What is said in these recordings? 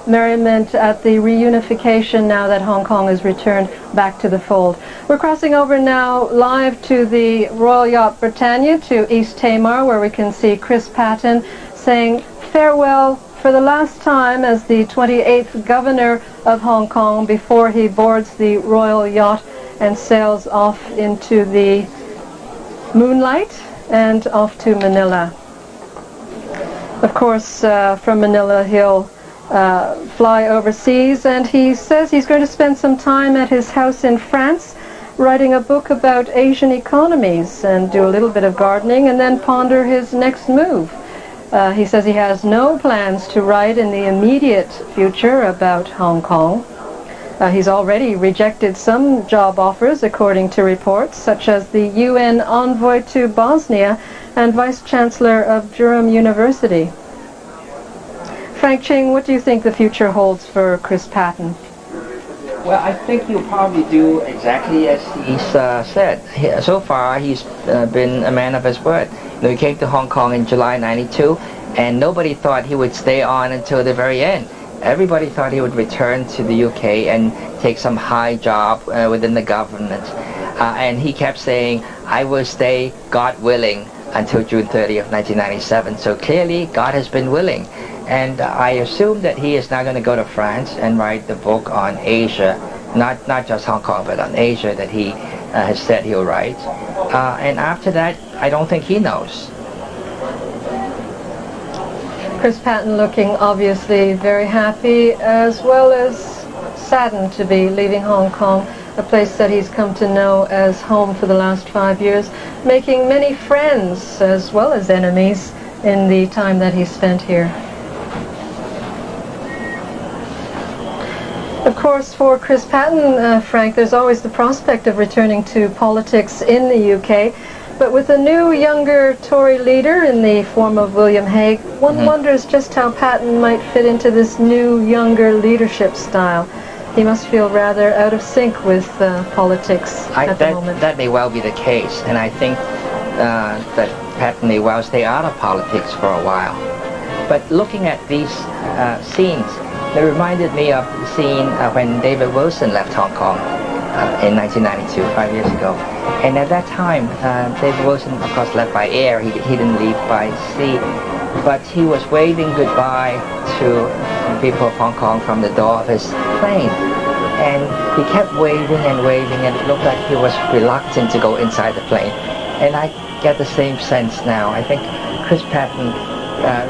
merriment at the reunification now that Hong Kong has returned back to the fold. We're crossing over now live to the Royal Yacht Britannia to East Tamar, where we can see Chris Patten saying farewell for the last time as the 28th Governor of Hong Kong before he boards the Royal Yacht and sails off into the moonlight and off to Manila. Of course, from Manila he'll fly overseas, and he says he's going to spend some time at his house in France writing a book about Asian economies and do a little bit of gardening and then ponder his next move. He says he has no plans to write in the immediate future about Hong Kong. He's already rejected some job offers, according to reports, such as the UN envoy to Bosnia and Vice Chancellor of Durham University. Frank Ching, what do you think the future holds for Chris Patten? Well, I think he'll probably do exactly as he's said. So far, he's been a man of his word. He came to Hong Kong in July '92, and nobody thought he would stay on until the very end. Everybody thought he would return to the UK and take some high job within the government. And he kept saying, I will stay, God willing, until June 30th, 1997. So clearly, God has been willing. And I assume that he is now going to go to France and write the book on Asia, not just Hong Kong, but on Asia that he has said he'll write. And after that, I don't think he knows. Chris Patten looking obviously very happy, as well as saddened to be leaving Hong Kong, a place that he's come to know as home for the last 5 years, making many friends as well as enemies in the time that he spent here. Of course, for Chris Patten, Frank, there's always the prospect of returning to politics in the UK. But with a new, younger Tory leader in the form of William Hague, one wonders just how Patten might fit into this new, younger leadership style. He must feel rather out of sync with politics at the moment. That may well be the case, and I think that Patten may well stay out of politics for a while. But looking at these scenes, they reminded me of the scene when David Wilson left Hong Kong in 1992, 5 years ago. And at that time, David Wilson, of course, left by air. He didn't leave by sea. But he was waving goodbye to the people of Hong Kong from the door of his plane. And he kept waving and waving, and it looked like he was reluctant to go inside the plane. And I get the same sense now. I think Chris Patten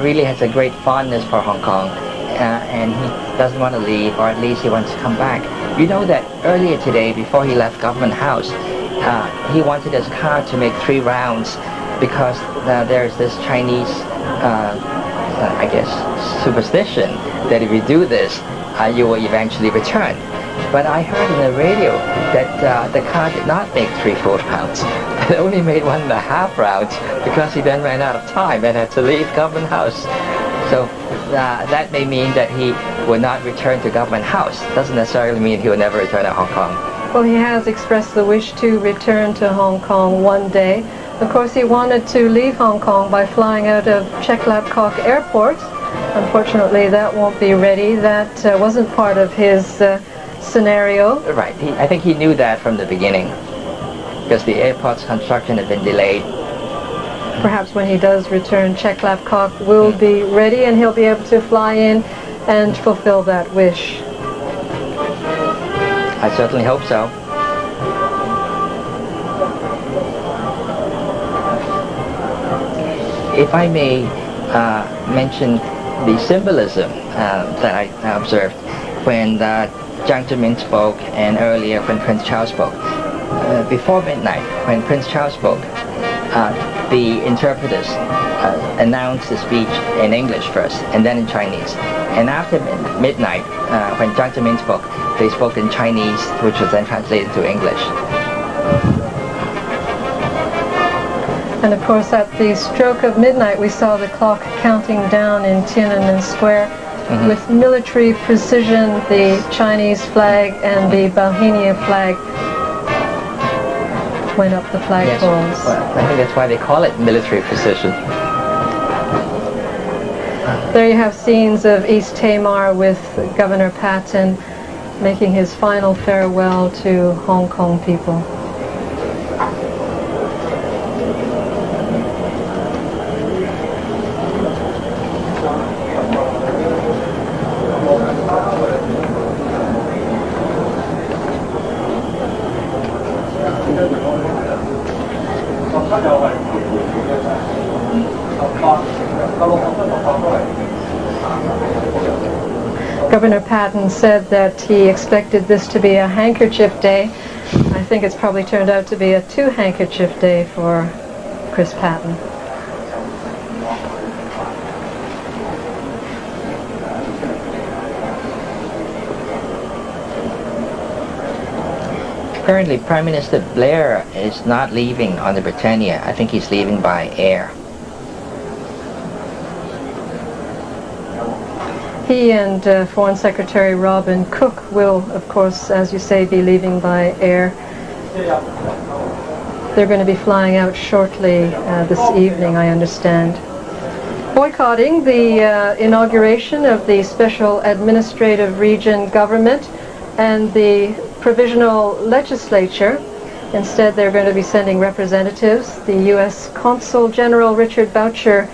really has a great fondness for Hong Kong. And he doesn't want to leave, or at least he wants to come back. You know that earlier today, before he left Government House, he wanted his car to make 3 rounds because there's this Chinese, I guess, superstition that if you do this, you will eventually return. But I heard on the radio that the car did not make 3 full rounds. It only made 1.5 rounds because he then ran out of time and had to leave Government House. So that may mean that he will not return to Government House. Doesn't necessarily mean he will never return to Hong Kong. Well, he has expressed the wish to return to Hong Kong one day. Of course, he wanted to leave Hong Kong by flying out of Cheklapkok Airport. Unfortunately, that won't be ready. That wasn't part of his scenario. Right. I think he knew that from the beginning, because the airport's construction had been delayed. Perhaps when he does return, Cheklapkok will be ready and he'll be able to fly in and fulfill that wish. I certainly hope so. If I may mention the symbolism that I observed when Jiang Zemin spoke and earlier when Prince Charles spoke. Before midnight, when Prince Charles spoke, the interpreters announced the speech in English first and then in Chinese. And after midnight, when Jiang Zemin spoke, they spoke in Chinese, which was then translated to English. And of course, at the stroke of midnight, we saw the clock counting down in Tiananmen Square. With military precision, the Chinese flag and the Bohemia flag went up the flagpoles. Yes. Well, I think that's why they call it military precision. There you have scenes of East Tamar with Governor Patten making his final farewell to Hong Kong people. Governor Patten said that he expected this to be a handkerchief day. I think it's probably turned out to be a two-handkerchief day for Chris Patten. Currently, Prime Minister Blair is not leaving on the Britannia. I think he's leaving by air. He and Foreign Secretary Robin Cook will, of course, as you say, be leaving by air. They're going to be flying out shortly this evening, I understand. Boycotting the inauguration of the Special Administrative Region government and the Provisional Legislature. Instead, they're going to be sending representatives. The U.S. Consul General Richard Boucher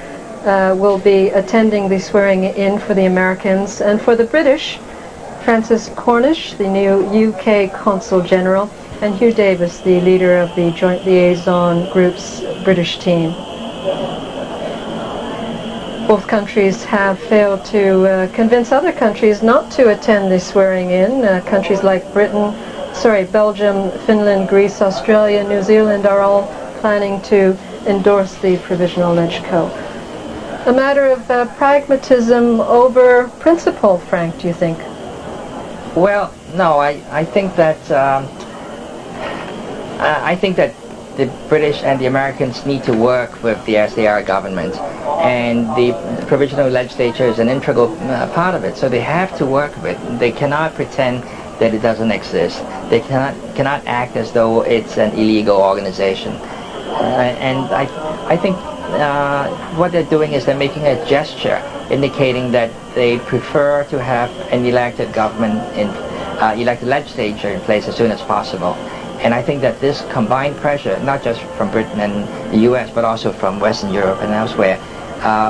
will be attending the swearing in for the Americans, and for the British, Francis Cornish, the new UK Consul General, and Hugh Davis, the leader of the Joint Liaison Group's British team. Both countries have failed to convince other countries not to attend the swearing in. Countries like Belgium, Finland, Greece, Australia, New Zealand are all planning to endorse the Provisional Legco. A matter of pragmatism over principle, Frank, do you think? Well, no, I think that the British and the Americans need to work with the SAR government, and the Provisional Legislature is an integral part of it, so they have to work with it. They cannot pretend that it doesn't exist. They cannot act as though it's an illegal organization. And I think what they're doing is they're making a gesture indicating that they prefer to have an elected government elected legislature in place as soon as possible. And I think that this combined pressure, not just from Britain and the US, but also from Western Europe and elsewhere,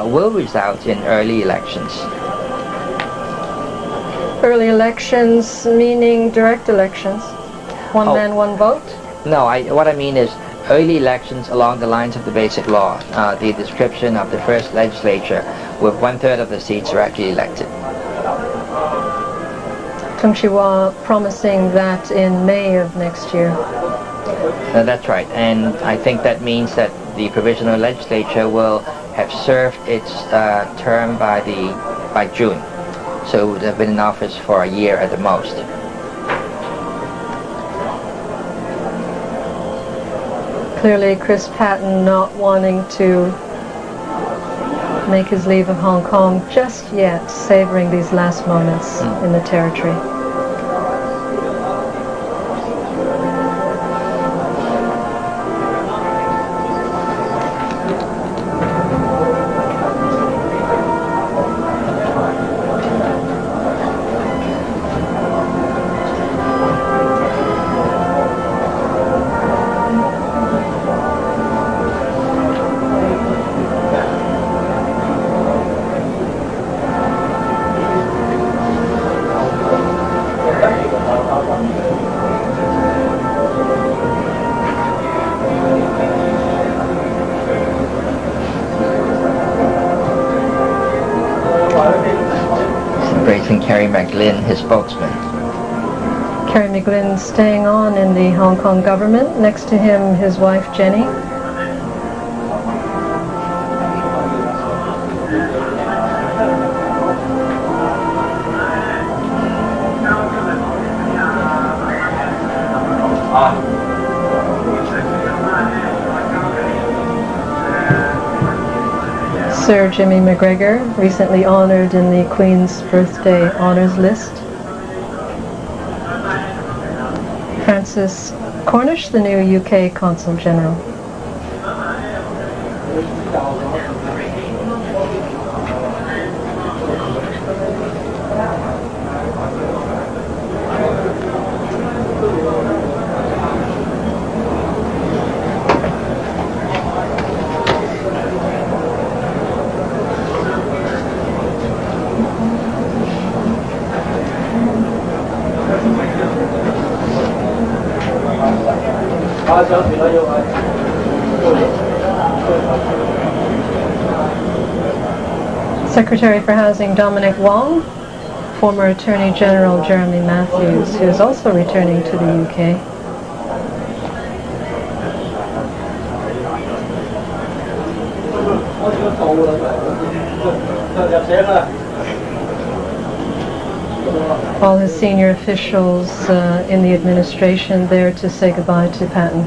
will result in early elections. Early elections meaning direct elections? One man, one vote? No, what I mean is early elections along the lines of the Basic Law, the description of the first legislature with 1/3 of the seats directly elected. Tung Chee-hwa promising that in May of next year. That's right, and I think that means that the Provisional Legislature will have served its term by June, so it would have been in office for a year at the most. Clearly Chris Patten not wanting to make his leave of Hong Kong just yet, savoring these last moments in the territory. His spokesman. Kerry McGlynn staying on in the Hong Kong government. Next to him, his wife Jenny. Sir Jimmy McGregor, recently honored in the Queen's Birthday Honours List. Francis Cornish, the new UK Consul General. Secretary for Housing Dominic Wong, former Attorney General Jeremy Matthews, who is also returning to the UK. All his senior officials in the administration there to say goodbye to Patten.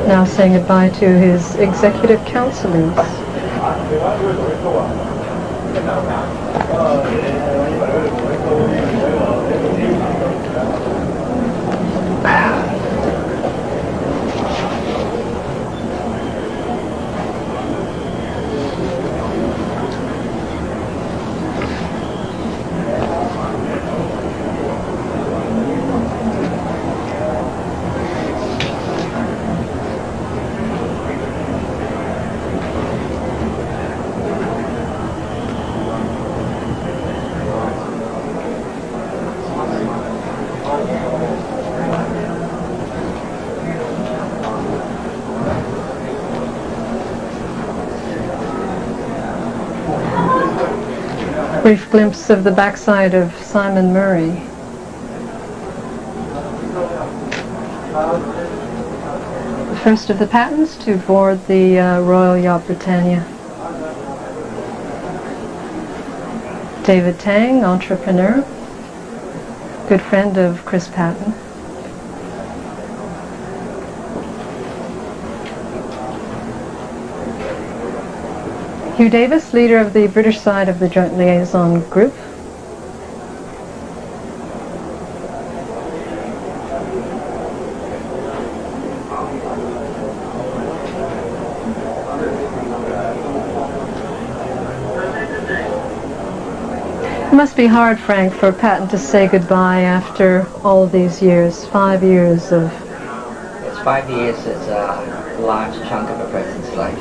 Now saying goodbye to his executive counselors. Brief glimpse of the backside of Simon Murray. The first of the Pattens to board the Royal Yacht Britannia. David Tang, entrepreneur, good friend of Chris Patten. Hugh Davis, leader of the British side of the Joint Liaison Group. It must be hard, Frank, for Patten to say goodbye after all these years, 5 years of... It's 5 years, it's a large chunk of a president's life.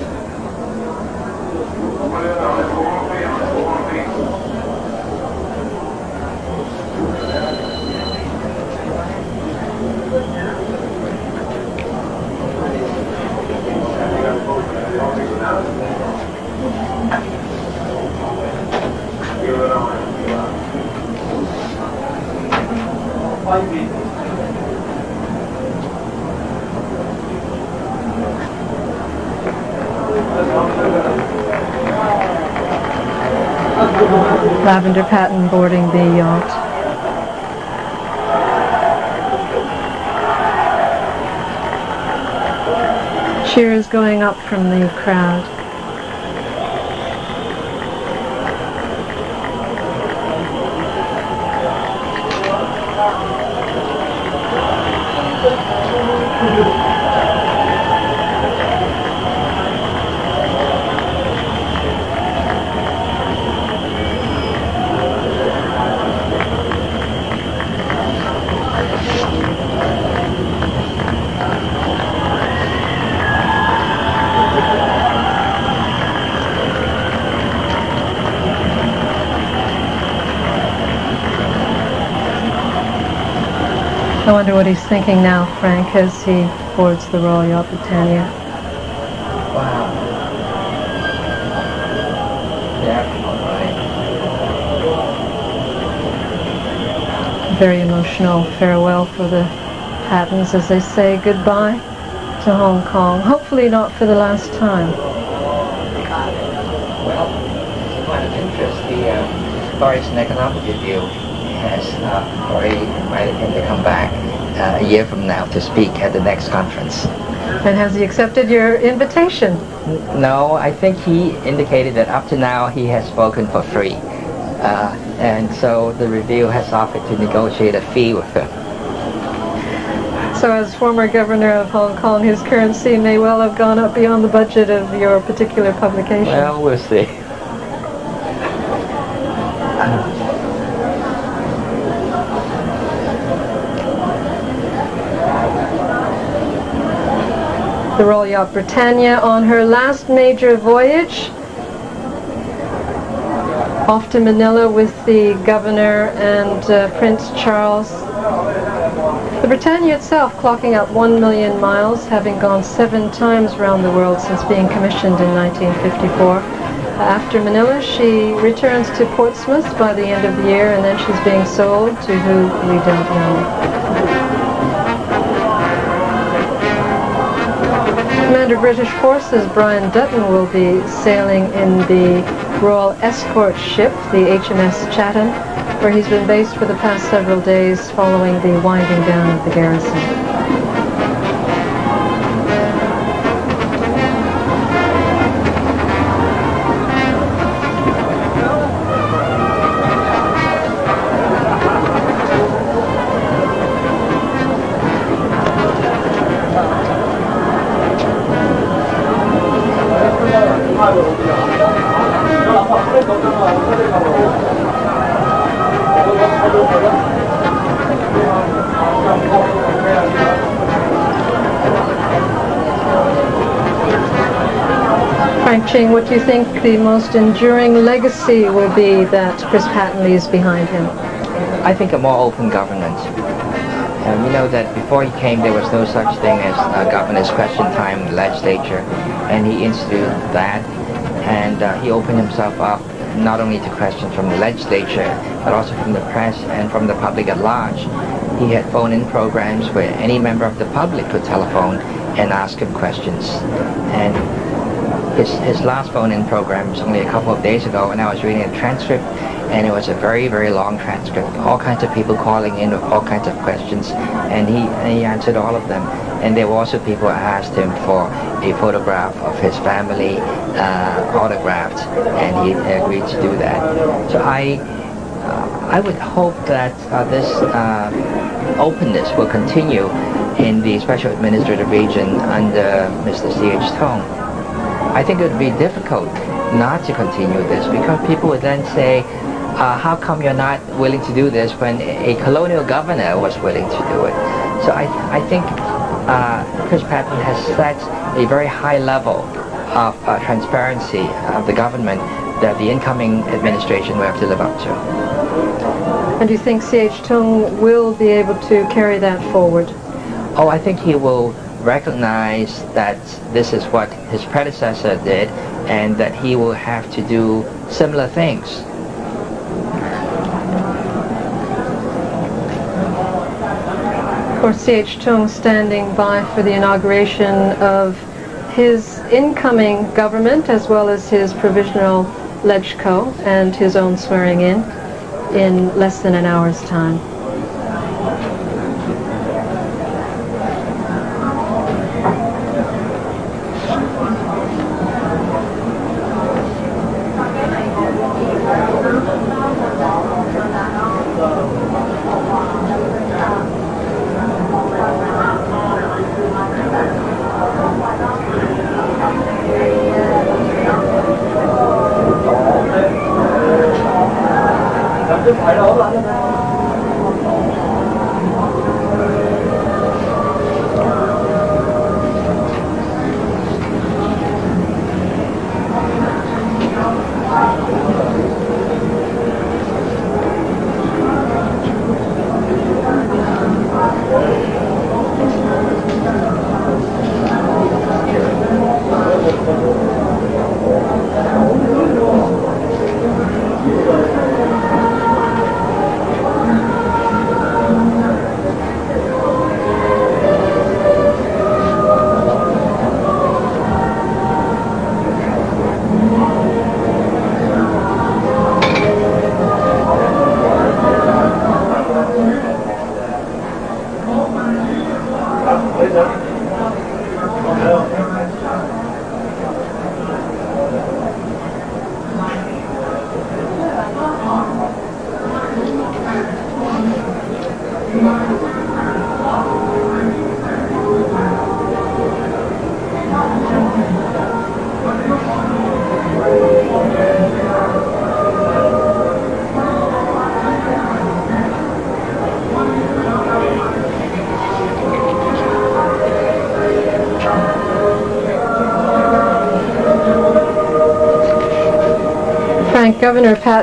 Lavender Patten boarding the yacht. Cheers going up from the crowd. I wonder what he's thinking now, Frank, as he boards the Royal Yacht Britannia. Wow. Yeah, all right. Very emotional farewell for the Pattens as they say goodbye to Hong Kong. Hopefully not for the last time. Well, it's a point of interest. The Forest and Economic Review has already invited him to come back a year from now to speak at the next conference. And has he accepted your invitation? No, I think he indicated that up to now he has spoken for free. And so the review has offered to negotiate a fee with him. So as former governor of Hong Kong, his currency may well have gone up beyond the budget of your particular publication. Well, we'll see. the Royal Yacht Britannia on her last major voyage off to Manila with the Governor and Prince Charles. The Britannia itself clocking out 1 million miles, having gone 7 times around the world since being commissioned in 1954. After Manila, she returns to Portsmouth by the end of the year, and then she's being sold to who we don't know. Commander British Forces Brian Dutton will be sailing in the Royal Escort ship, the HMS Patten, where he's been based for the past several days following the winding down of the garrison. Frank Ching, what do you think the most enduring legacy will be that Chris Patten leaves behind him? I think a more open government. You know that before he came there was no such thing as governor's question time in the legislature, and he instituted that, and he opened himself up not only to questions from the legislature but also from the press and from the public at large. He had phone-in programs where any member of the public could telephone and ask him questions, and his last phone-in program was only a couple of days ago, and I was reading a transcript, and it was a very, very long transcript. All kinds of people calling in with all kinds of questions, and he answered all of them. And there were also people who asked him for a photograph of his family autographed, and he agreed to do that. So I would hope that this openness will continue in the Special Administrative Region under Mr. C.H. Tong. I think it would be difficult not to continue this, because people would then say, how come you're not willing to do this when a colonial governor was willing to do it? So I think Chris Patten has set a very high level of transparency of the government that the incoming administration will have to live up to. And do you think C.H. Tung will be able to carry that forward? Oh, I think he will recognize that this is what his predecessor did, and that he will have to do similar things. Of course, C.H. Tung standing by for the inauguration of his incoming government as well as his provisional legco and his own swearing in less than an hour's time.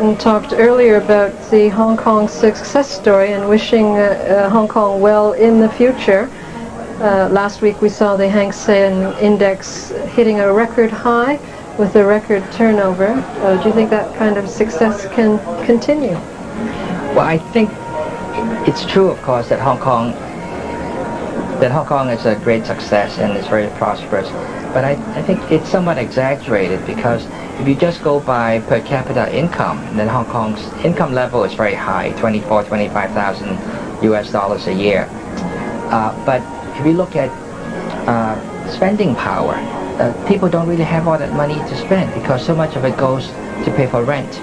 Patten talked earlier about the Hong Kong success story and wishing Hong Kong well in the future. Last week we saw the Hang Seng Index hitting a record high with a record turnover. Do you think that kind of success can continue? Well, I think it's true, of course, that Hong Kong is a great success and is very prosperous. But I think it's somewhat exaggerated, because if you just go by per capita income, then Hong Kong's income level is very high, 25,000 US dollars a year. But if you look at spending power, people don't really have all that money to spend, because so much of it goes to pay for rent.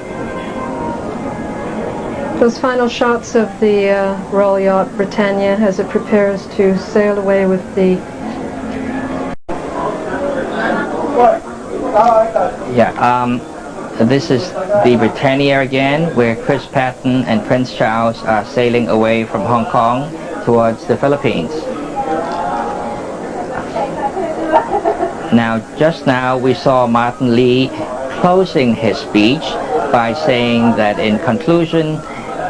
Those final shots of the Royal Yacht Britannia as it prepares to sail away with the... This is the Britannia again, where Chris Patten and Prince Charles are sailing away from Hong Kong towards the Philippines. Now, just now we saw Martin Lee closing his speech by saying that in conclusion,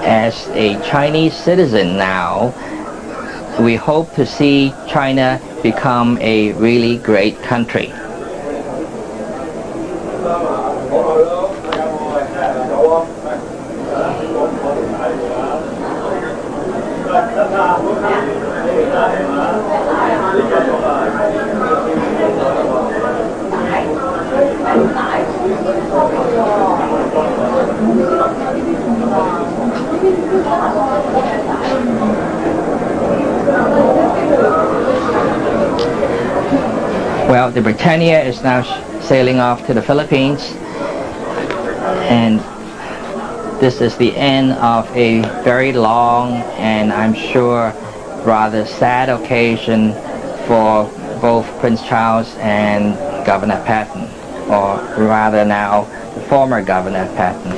as a Chinese citizen now, we hope to see China become a really great country. Well, the Britannia is now sailing off to the Philippines, and this is the end of a very long and I'm sure rather sad occasion for both Prince Charles and Governor Patten, or rather now the former Governor Patten.